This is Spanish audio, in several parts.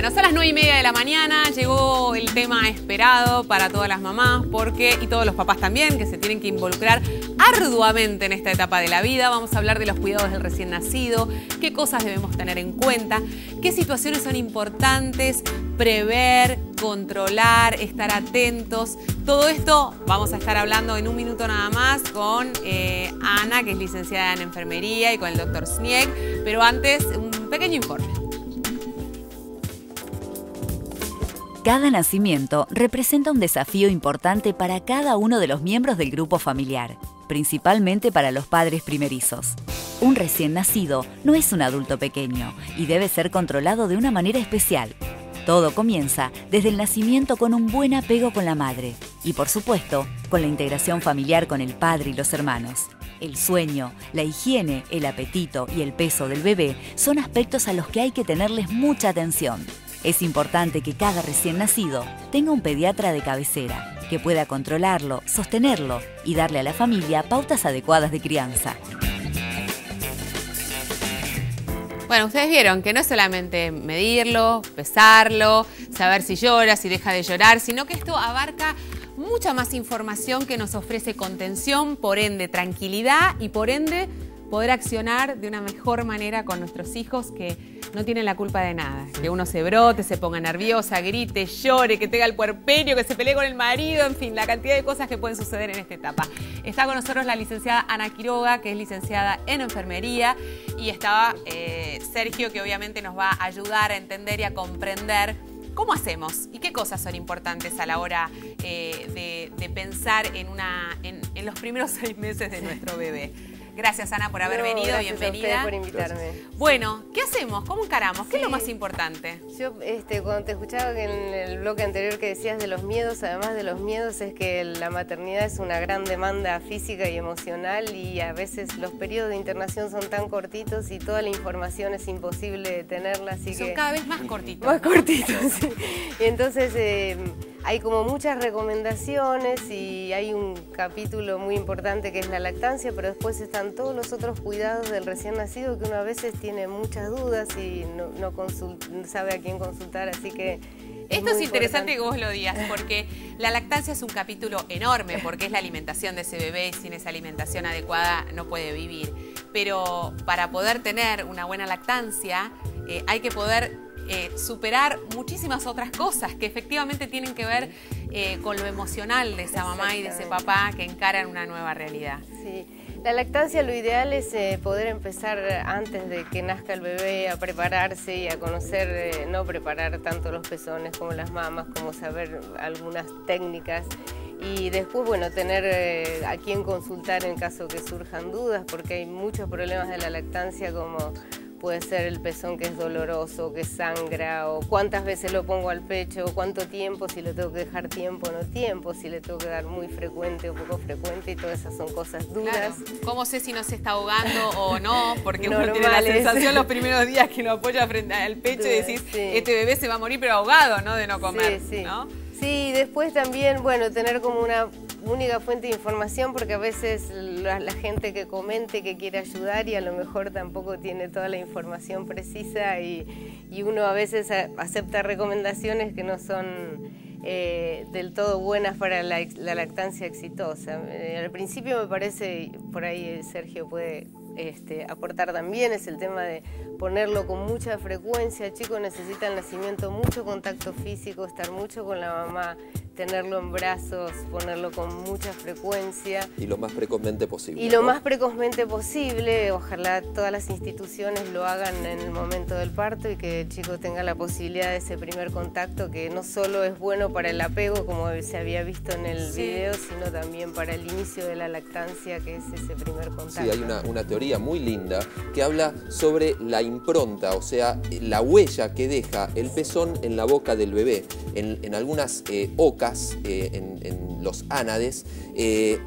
Bueno, son las 9:30 de la mañana, llegó el tema esperado para todas las mamás y todos los papás también, que se tienen que involucrar arduamente en esta etapa de la vida. Vamos a hablar de los cuidados del recién nacido, qué cosas debemos tener en cuenta, qué situaciones son importantes, prever, controlar, estar atentos. Todo esto vamos a estar hablando en un minuto nada más con Ana, que es licenciada en enfermería, y con el doctor Snieg, pero antes un pequeño informe. Cada nacimiento representa un desafío importante para cada uno de los miembros del grupo familiar, principalmente para los padres primerizos. Un recién nacido no es un adulto pequeño y debe ser controlado de una manera especial. Todo comienza desde el nacimiento con un buen apego con la madre y, por supuesto, con la integración familiar con el padre y los hermanos. El sueño, la higiene, el apetito y el peso del bebé son aspectos a los que hay que tenerles mucha atención. Es importante que cada recién nacido tenga un pediatra de cabecera, que pueda controlarlo, sostenerlo y darle a la familia pautas adecuadas de crianza. Bueno, ustedes vieron que no es solamente medirlo, pesarlo, saber si llora, si deja de llorar, sino que esto abarca mucha más información que nos ofrece contención, por ende tranquilidad y por ende poder accionar de una mejor manera con nuestros hijos que no tienen la culpa de nada. Que uno se brote, se ponga nerviosa, grite, llore, que tenga el puerperio, que se pelee con el marido, en fin, la cantidad de cosas que pueden suceder en esta etapa. Está con nosotros la licenciada Ana Quiroga, que es licenciada en enfermería, y estaba Sergio, que obviamente nos va a ayudar a entender y a comprender cómo hacemos y qué cosas son importantes a la hora de pensar en los primeros 6 meses de nuestro bebé. Gracias, Ana, por haber venido. Bienvenida. Gracias a usted por invitarme. Gracias. Bueno, ¿qué hacemos? ¿Cómo encaramos? ¿Qué es lo más importante? Yo cuando te escuchaba en el bloque anterior que decías de los miedos, además de los miedos, es que la maternidad es una gran demanda física y emocional, y a veces los periodos de internación son tan cortitos y toda la información es imposible tenerla. Así son que cada vez más cortitos. Más cortitos, sí. Y entonces hay como muchas recomendaciones y hay un capítulo muy importante que es la lactancia, pero después están todos los otros cuidados del recién nacido que uno a veces tiene muchas dudas y no sabe a quién consultar, así que esto es interesante que vos lo digas, porque la lactancia es un capítulo enorme, porque es la alimentación de ese bebé y sin esa alimentación adecuada no puede vivir. Pero para poder tener una buena lactancia hay que poder superar muchísimas otras cosas que efectivamente tienen que ver con lo emocional de esa mamá y de ese papá que encaran una nueva realidad. Sí. La lactancia, lo ideal es poder empezar antes de que nazca el bebé a prepararse y a conocer, no preparar tanto los pezones como las mamas, como saber algunas técnicas. Y después, bueno, tener a quién consultar en caso que surjan dudas, porque hay muchos problemas de la lactancia, como puede ser el pezón que es doloroso, que sangra, o cuántas veces lo pongo al pecho, cuánto tiempo, si le tengo que dejar tiempo o no tiempo, si le tengo que dar muy frecuente o poco frecuente, y todas esas son cosas duras. Claro. ¿Cómo sé si no se está ahogando o no? Porque uno tiene la sensación los primeros días que lo apoya frente al pecho y decís, sí, este bebé se va a morir pero ahogado, ¿no? De no comer, sí, sí. ¿no? Sí, después también, bueno, tener como una única fuente de información, porque a veces la gente que comente que quiere ayudar y a lo mejor tampoco tiene toda la información precisa, y uno a veces acepta recomendaciones que no son del todo buenas para la lactancia exitosa. Al principio me parece, por ahí Sergio puede aportar también, es el tema de ponerlo con mucha frecuencia. El chico necesita al nacimiento mucho contacto físico, estar mucho con la mamá, tenerlo en brazos, ponerlo con mucha frecuencia. Y lo más precozmente posible. Y lo más precozmente posible. Ojalá todas las instituciones lo hagan en el momento del parto y que el chico tenga la posibilidad de ese primer contacto, que no solo es bueno para el apego, como se había visto en el video, sino también para el inicio de la lactancia, que es ese primer contacto. Sí, hay una teoría muy linda que habla sobre la impronta, o sea, la huella que deja el pezón en la boca del bebé. En algunas ocas, en los ánades,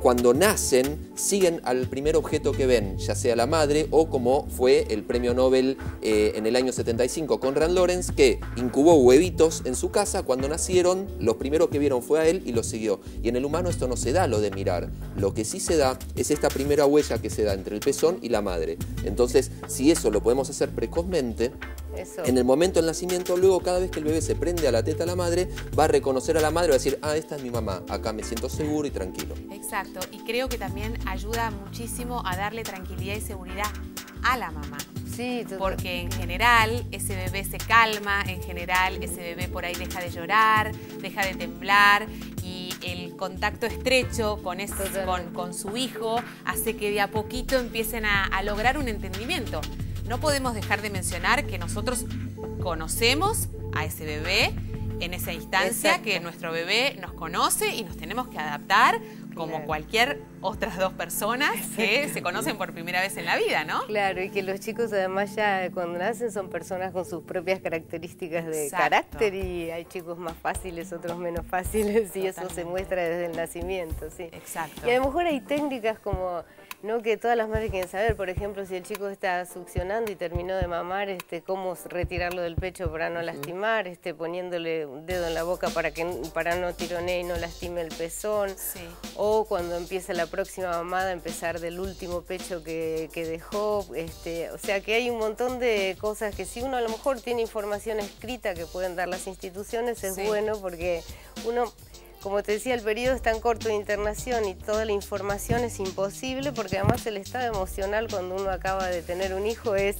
cuando nacen, siguen al primer objeto que ven, ya sea la madre o como fue el premio Nobel en el año 75, Konrad Lorenz, que incubó huevitos en su casa. Cuando nacieron, lo primero que vieron fue a él y lo siguió. Y en el humano esto no se da, lo de mirar. Lo que sí se da es esta primera huella que se da entre el pezón y la madre. Entonces, si eso lo podemos hacer precozmente, eso. En el momento del nacimiento, luego cada vez que el bebé se prende a la teta de la madre, va a reconocer a la madre, va a decir, ah, esta es mi mamá, acá me siento seguro y tranquilo. Exacto, y creo que también ayuda muchísimo a darle tranquilidad y seguridad a la mamá. Sí, porque en general ese bebé se calma, en general ese bebé por ahí deja de llorar, deja de temblar y el contacto estrecho con su hijo hace que de a poquito empiecen a lograr un entendimiento. No podemos dejar de mencionar que nosotros conocemos a ese bebé en esa instancia. Exacto. Que nuestro bebé nos conoce y nos tenemos que adaptar como cualquier otras dos personas que se conocen por primera vez en la vida, ¿no? Claro, y que los chicos además ya cuando nacen son personas con sus propias características de carácter y hay chicos más fáciles, otros menos fáciles. Totalmente. Y eso se muestra desde el nacimiento, sí. Exacto. Y a lo mejor hay técnicas como, ¿no?, que todas las madres quieren saber, por ejemplo, si el chico está succionando y terminó de mamar, cómo retirarlo del pecho para no lastimar, poniéndole un dedo en la boca para no tironee y no lastime el pezón. Sí. O cuando empieza la próxima mamada, empezar del último pecho que dejó. O sea que hay un montón de cosas que si uno a lo mejor tiene información escrita que pueden dar las instituciones, es bueno porque uno, como te decía, el periodo es tan corto de internación y toda la información es imposible porque además el estado emocional cuando uno acaba de tener un hijo es...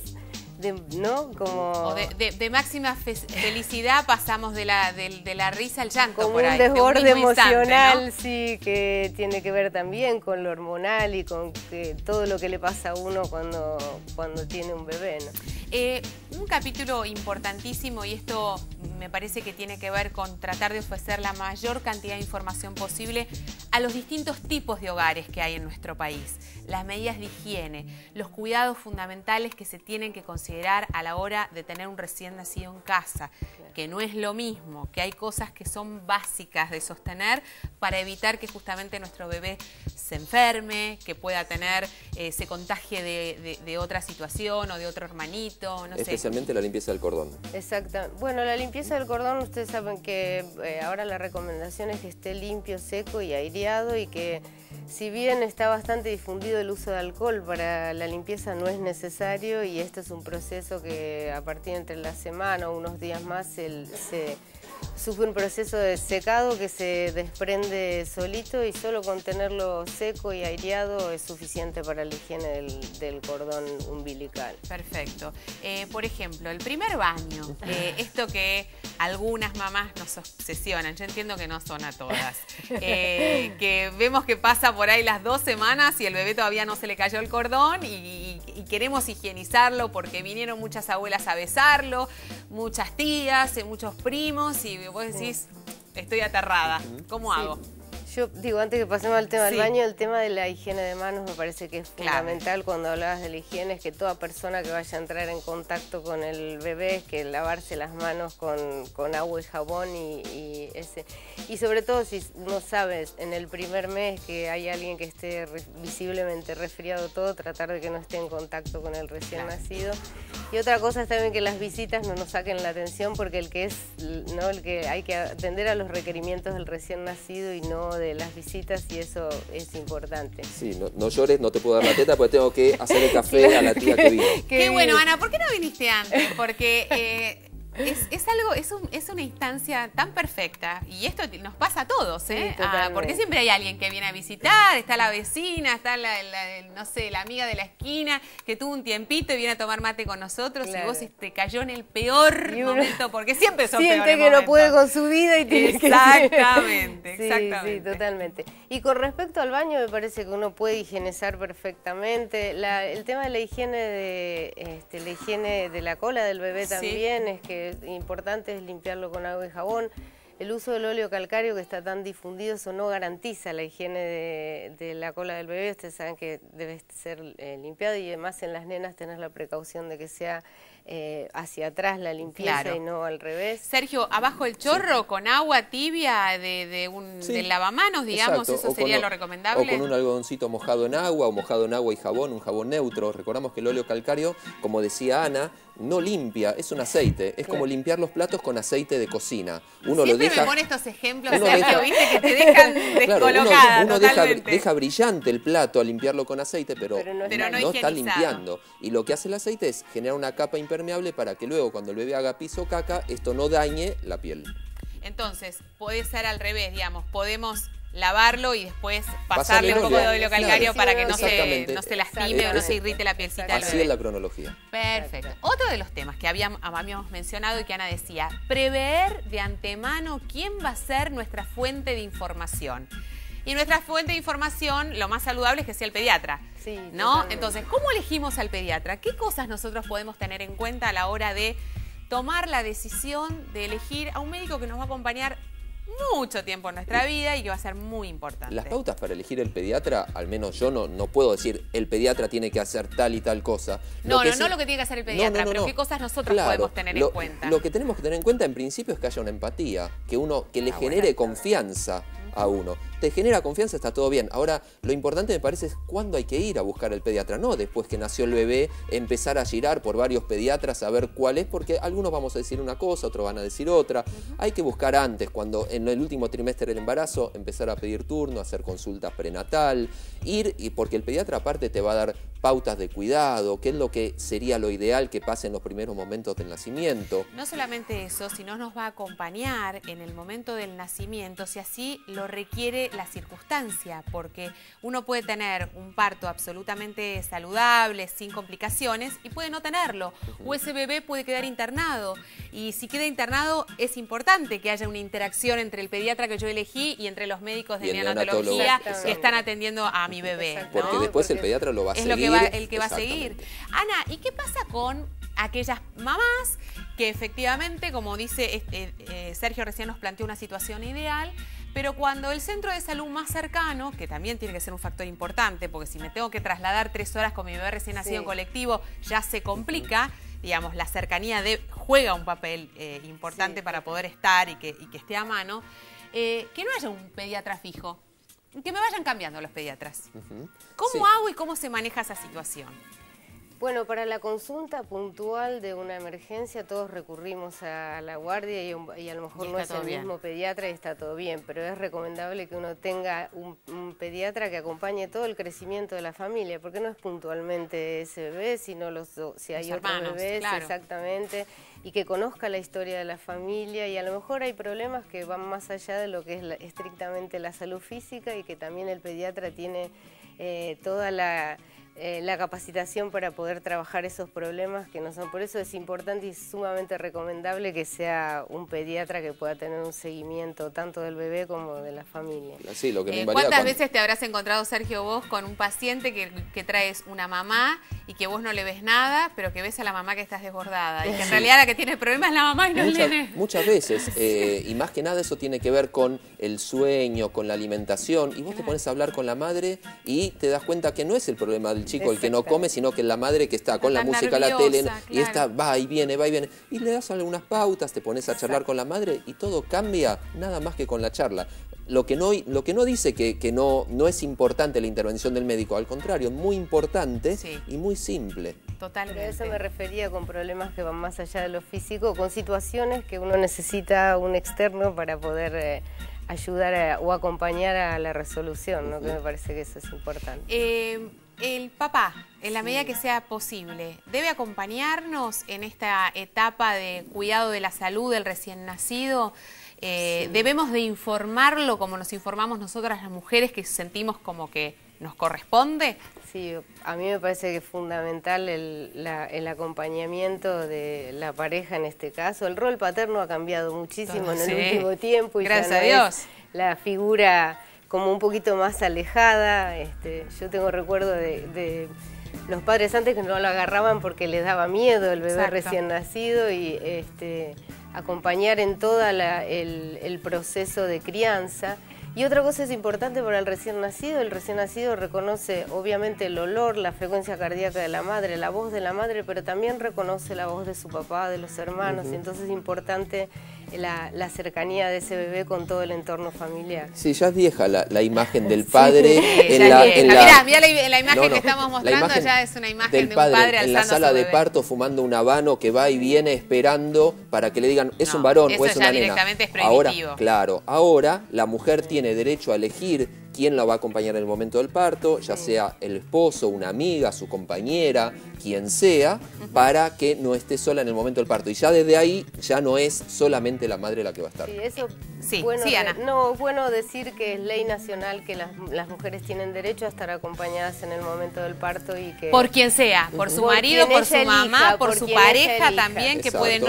¿no? Como de máxima felicidad pasamos de la risa al llanto. Como por un ahí, desborde emocional, instante, ¿no? Sí, que tiene que ver también con lo hormonal y con todo lo que le pasa a uno cuando tiene un bebé, ¿no? Un capítulo importantísimo, y esto me parece que tiene que ver con tratar de ofrecer la mayor cantidad de información posible a los distintos tipos de hogares que hay en nuestro país. Las medidas de higiene, los cuidados fundamentales que se tienen que considerar a la hora de tener un recién nacido en casa, que no es lo mismo, que hay cosas que son básicas de sostener para evitar que justamente nuestro bebé se enferme, que pueda tener, se contagie de otra situación o de otro hermanito, no sé. Especialmente la limpieza del cordón. Exacto. Bueno, la limpieza del cordón, ustedes saben que ahora la recomendación es que esté limpio, seco y aireado y que si bien está bastante difundido el uso de alcohol para la limpieza no es necesario y este es un proceso que a partir de entre la semana o unos días más se sufre un proceso de secado que se desprende solito y solo con tenerlo seco y aireado es suficiente para la higiene del cordón umbilical. Perfecto. Por ejemplo, el primer baño, esto que algunas mamás nos obsesionan, yo entiendo que no son a todas, que vemos que pasa por ahí las 2 semanas y el bebé todavía no se le cayó el cordón y queremos higienizarlo porque vinieron muchas abuelas a besarlo, muchas tías, muchos primos y vos decís, estoy aterrada, ¿cómo hago? Yo digo, antes que pasemos al tema del baño, el tema de la higiene de manos me parece que es fundamental. Cuando hablabas de la higiene, es que toda persona que vaya a entrar en contacto con el bebé, es que lavarse las manos con agua y jabón y sobre todo si uno sabe en el primer mes que hay alguien que esté visiblemente resfriado todo, tratar de que no esté en contacto con el recién nacido. Y otra cosa es también que las visitas no nos saquen la atención porque el que hay que atender a los requerimientos del recién nacido y no de las visitas y eso es importante. Sí, no llores, no te puedo dar la teta porque tengo que hacer el café a la tía que vino. Qué bueno, Ana, ¿por qué no viniste antes? Porque es una instancia tan perfecta y esto nos pasa a todos, ¿eh? Sí, porque siempre hay alguien que viene a visitar, está la vecina, está no sé, la amiga de la esquina que tuvo un tiempito y viene a tomar mate con nosotros y vos te cayó en el peor momento, porque siempre son peores siente que momentos. No puede con su vida y tiene exactamente. Sí, totalmente. Y con respecto al baño me parece que uno puede higienizar perfectamente. El tema de la higiene de la cola del bebé también es que importante es limpiarlo con agua y jabón. El uso del óleo calcáreo que está tan difundido, eso no garantiza la higiene de la cola del bebé. Ustedes saben que debe ser limpiado y además en las nenas tenés la precaución de que sea hacia atrás la limpieza y no al revés. Sergio, abajo el chorro con agua tibia del lavamanos, digamos, eso sería lo recomendable. O con un algodoncito mojado en agua o mojado en agua y jabón, un jabón neutro. Recordamos que el óleo calcáreo, como decía Ana, no limpia, es un aceite, es como limpiar los platos con aceite de cocina. Uno Siempre lo deja, me pone estos ejemplos, uno Sergio, deja- viste, que te dejan claro, descolocada uno totalmente. deja brillante el plato al limpiarlo con aceite, pero no Pero no no está higienizado. limpiando. Y lo que hace el aceite es generar una capa impermeable para que luego cuando el bebé haga pis o caca, esto no dañe la piel. Entonces, puede ser al revés, digamos, podemos lavarlo y después Pasarle pasarle un poco de óleo. óleo Claro. calcáreo para que Exactamente. no se lastime o no se irrite la pielcita del Así bebé. es la cronología. Perfecto. Otro de los temas que habíamos mencionado y que Ana decía, prever de antemano quién va a ser nuestra fuente de información. Y nuestra fuente de información, lo más saludable es que sea el pediatra, Sí, ¿no? totalmente. Entonces, ¿cómo elegimos al pediatra? ¿Qué cosas nosotros podemos tener en cuenta a la hora de tomar la decisión de elegir a un médico que nos va a acompañar mucho tiempo en nuestra vida y que va a ser muy importante? Las pautas para elegir el pediatra, al menos yo no puedo decir el pediatra tiene que hacer tal y tal cosa. No lo que sí- tiene que hacer el pediatra, pero qué cosas nosotros podemos tener en cuenta. Lo que tenemos que tener en cuenta en principio es que haya una empatía, que le genere confianza a uno. Te genera confianza, está todo bien. Ahora, lo importante me parece es cuándo hay que ir a buscar al pediatra, no después que nació el bebé, empezar a girar por varios pediatras a ver cuál es, porque algunos vamos a decir una cosa, otros van a decir otra. Hay que buscar antes, cuando en el último trimestre del embarazo, empezar a pedir turno, hacer consultas prenatal, y porque el pediatra aparte te va a dar pautas de cuidado, qué es lo que sería lo ideal que pase en los primeros momentos del nacimiento. No solamente eso, sino nos va a acompañar en el momento del nacimiento, si así lo requiere la circunstancia, porque uno puede tener un parto absolutamente saludable, sin complicaciones, y puede no tenerlo, o ese bebé puede quedar internado, y si queda internado es importante que haya una interacción entre el pediatra que yo elegí y entre los médicos Y de el neonatología neonatólogo. que están atendiendo a mi bebé, ¿no? Porque después el pediatra lo va a Es seguir. lo que va, el que va a seguir. Exactamente. Ana, ¿y qué pasa con aquellas mamás que efectivamente, como dice Sergio recién nos planteó una situación ideal, pero cuando el centro de salud más cercano, que también tiene que ser un factor importante, porque si me tengo que trasladar 3 horas con mi bebé recién nacido en colectivo, ya se complica, digamos, la cercanía juega un papel importante para poder estar y que esté a mano, que no haya un pediatra fijo. Que me vayan cambiando los pediatras. ¿Cómo Sí. hago y cómo se maneja esa situación? Bueno, para la consulta puntual de una emergencia todos recurrimos a la guardia y a lo mejor Y no está es el todo bien. mismo pediatra y está todo bien, pero es recomendable que uno tenga un pediatra que acompañe todo el crecimiento de la familia, porque no es puntualmente ese bebé, sino si hay Los otros hermanos, bebés, claro. exactamente, y que conozca la historia de la familia, y a lo mejor hay problemas que van más allá de lo que es estrictamente la salud física, y que también el pediatra tiene toda la capacitación para poder trabajar esos problemas que no son. Por eso es importante y sumamente recomendable que sea un pediatra que pueda tener un seguimiento tanto del bebé como de la familia. Sí, lo que me invalida ¿Cuántas cuando- veces te habrás encontrado, Sergio, vos con un paciente que traes una mamá y que vos no le ves nada, pero que ves a la mamá que estás desbordada? Y que en realidad la que tiene el problema es la mamá y no el nene. Muchas veces, y más que nada eso tiene que ver con el sueño, con la alimentación, y vos te pones a hablar con la madre y te das cuenta que no es el problema del chico el que no come, sino que es la madre que está con la Está música a la nerviosa, tele y claro. está va y viene, y le das algunas pautas, te pones a charlar con la madre y todo cambia nada más que con la charla. Lo que no dice que no es importante la intervención del médico, al contrario, muy importante Sí. y muy simple. Totalmente. Pero a eso me refería con problemas que van más allá de lo físico, con situaciones que uno necesita un externo para poder ayudar o acompañar a la resolución, ¿no? Que me parece que eso es importante. El papá, en la medida que sea posible, debe acompañarnos en esta etapa de cuidado de la salud del recién nacido. Debemos de informarlo como nos informamos nosotras las mujeres que sentimos como que nos corresponde. Sí, a mí me parece que es fundamental el acompañamiento de la pareja en este caso. El rol paterno ha cambiado muchísimo en el Sí. último tiempo y Gracias ya no a Dios. es la figura como un poquito más alejada. Yo tengo recuerdo de los padres antes que no lo agarraban porque les daba miedo el bebé Exacto. recién nacido y acompañar en todo el proceso de crianza. Y otra cosa es importante para el recién nacido reconoce obviamente el olor, la frecuencia cardíaca de la madre, la voz de la madre, pero también reconoce la voz de su papá, de los hermanos, y entonces es importante la cercanía de ese bebé con todo el entorno familiar. Sí, ya es vieja la imagen del padre. Mirá la imagen que estamos mostrando, ya es una imagen de un padre alzando en la sala de parto fumando un habano que va y viene esperando para que le digan es un varón o es una nena. Directamente es prohibitivo. Ahora la mujer tiene derecho a elegir quién la va a acompañar en el momento del parto, ya sea el esposo, una amiga, su compañera, quien sea, para que no esté sola en el momento del parto. Y ya desde ahí ya no es solamente la madre la que va a estar. Sí, eso Ana. No, es bueno decir que es ley nacional que las mujeres tienen derecho a estar acompañadas en el momento del parto y que... Por quien sea, por su marido, por su mamá, por su pareja también, que puede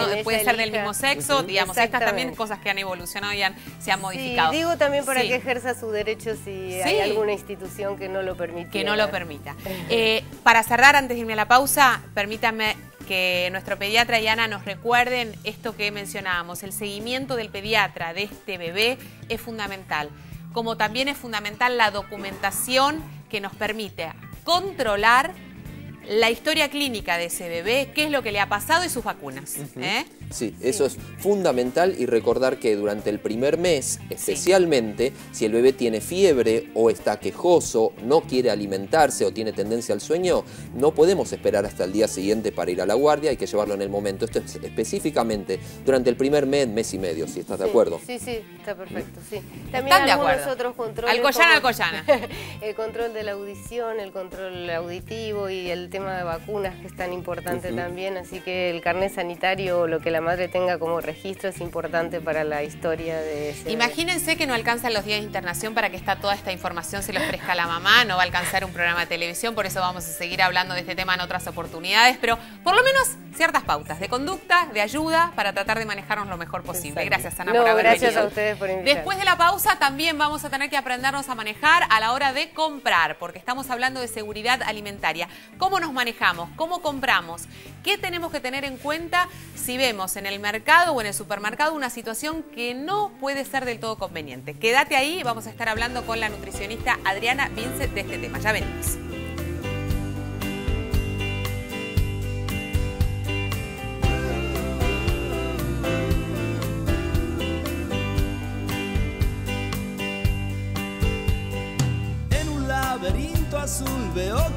ser del mismo sexo, digamos, estas también cosas que han evolucionado y se han modificado. Sí, digo también para que ejerza su derecho si hay alguna institución que no lo permita. Que no lo permita. Para cerrar, antes de irme a la pausa, permítanme que nuestro pediatra y Ana nos recuerden esto que mencionábamos. El seguimiento del pediatra de este bebé es fundamental, como también es fundamental la documentación que nos permite controlar la historia clínica de ese bebé, qué es lo que le ha pasado y sus vacunas. Sí, eso es fundamental, y recordar que durante el primer mes, especialmente, si el bebé tiene fiebre o está quejoso, no quiere alimentarse o tiene tendencia al sueño, no podemos esperar hasta el día siguiente para ir a la guardia, hay que llevarlo en el momento. Esto es específicamente durante el primer mes y medio, si estás de acuerdo. Sí, está perfecto, sí. También ¿Están de acuerdo? Otros controles. Alcoyana. El control de la audición, el control auditivo y el tema de vacunas, que es tan importante también, así que el carnet sanitario o lo que la madre tenga como registro es importante para la historia de ese... Imagínense que no alcanzan los días de internación para que toda esta información se le ofrezca a la mamá, no va a alcanzar un programa de televisión, por eso vamos a seguir hablando de este tema en otras oportunidades, pero por lo menos ciertas pautas de conducta, de ayuda, para tratar de manejarnos lo mejor posible. Gracias, Ana, por haber venido. Gracias a ustedes por invitarme. Después de la pausa también vamos a tener que aprendernos a manejar a la hora de comprar, porque estamos hablando de seguridad alimentaria. ¿Cómo nos manejamos? ¿Cómo compramos? ¿Qué tenemos que tener en cuenta si vemos en el mercado o en el supermercado una situación que no puede ser del todo conveniente? Quédate ahí, vamos a estar hablando con la nutricionista Adriana Vincent de este tema. Ya venimos. En un laberinto azul veo